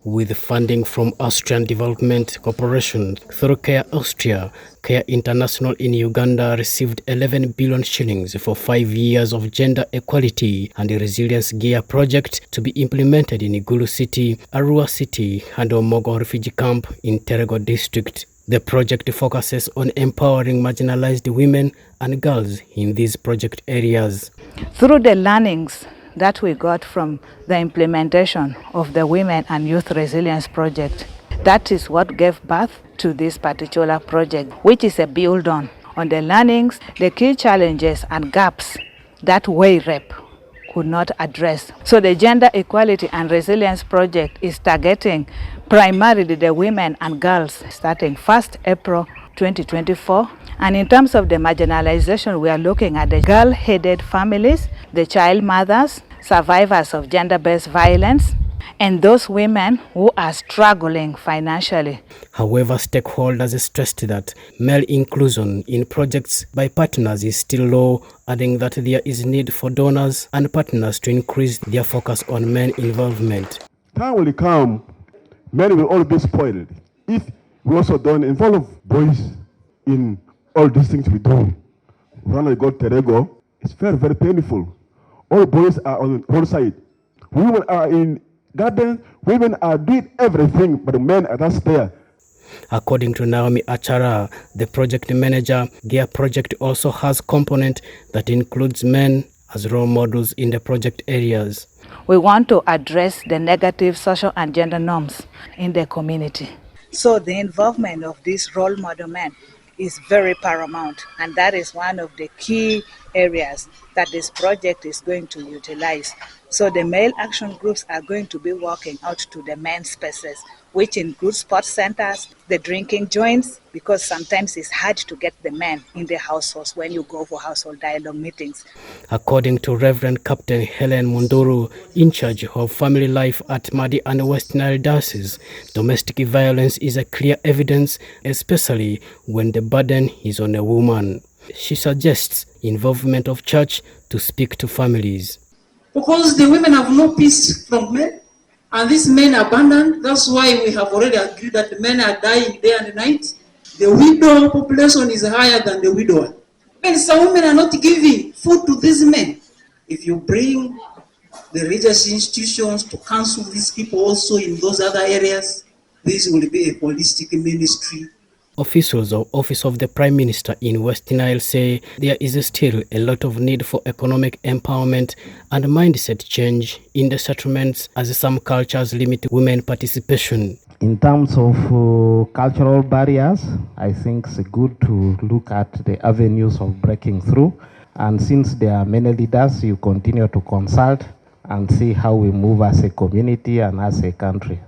With funding from Austrian Development Corporation through Care Austria, Care International in Uganda received 11 billion shillings for 5 years of gender equality and the Resilience Gear project to be implemented in Igulu City, Arua City, and Omogo Refugee Camp in Terego District. The project focuses on empowering marginalized women and girls in these project areas. Through the learnings that we got from the implementation of the Women and Youth Resilience Project, that is what gave birth to this particular project, which is a build on the learnings, the key challenges and gaps that WAREP could not address. So the Gender Equality and Resilience Project is targeting primarily the women and girls starting 1st April 2024. And in terms of the marginalization, we are looking at the girl-headed families, the child mothers, survivors of gender-based violence, and those women who are struggling financially. However, stakeholders stressed that male inclusion in projects by partners is still low, adding that there is need for donors and partners to increase their focus on men involvement. Time will come, men will all be spoiled if we also don't involve boys in all these things we do. When I got Terego, it's very, very painful. All boys are on one side. Women are in gardens, women are doing everything, but the men are just there. According to Naomi Achara, the project manager, their project also has component that includes men as role models in the project areas. We want to address the negative social and gender norms in the community. So the involvement of these role model men is very paramount, and that is one of the key areas that this project is going to utilize. So the male action groups are going to be working out to the men's spaces, which includes sports centers, the drinking joints, because sometimes it's hard to get the men in the households when you go for household dialogue meetings. According to Reverend Captain Helen Munduru, in charge of family life at Madi and West Nile Diocese, domestic violence is a clear evidence, especially when the burden is on a woman. She suggests involvement of church to speak to families. Because the women have no peace from men, and these men are abandoned. That's why we have already agreed that the men are dying day and night. The widow population is higher than the widower. And some women are not giving food to these men. If you bring the religious institutions to counsel these people also in those other areas, this will be a holistic ministry. Officials of Office of the Prime Minister in West Nile say there is still a lot of need for economic empowerment and mindset change in the settlements, as some cultures limit women participation. In terms of cultural barriers, I think it's good to look at the avenues of breaking through. And since there are many leaders, you continue to consult and see how we move as a community and as a country.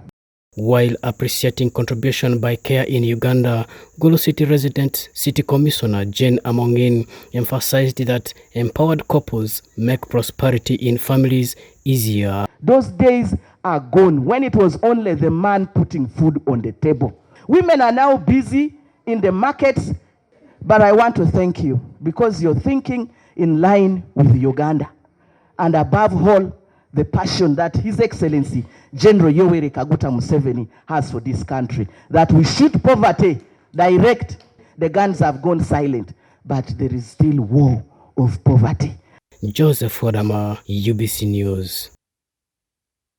While appreciating contribution by Care in Uganda, Gulu City resident City Commissioner Jane Amongin emphasized that empowered couples make prosperity in families easier. Those days are gone when it was only the man putting food on the table. Women are now busy in the markets, but I want to thank you because you're thinking in line with Uganda. And above all, the passion that His Excellency General Yoweri Kaguta Museveni has for this country, that we shoot poverty direct. The guns have gone silent, but there is still war of poverty. Joseph Wadama, UBC News.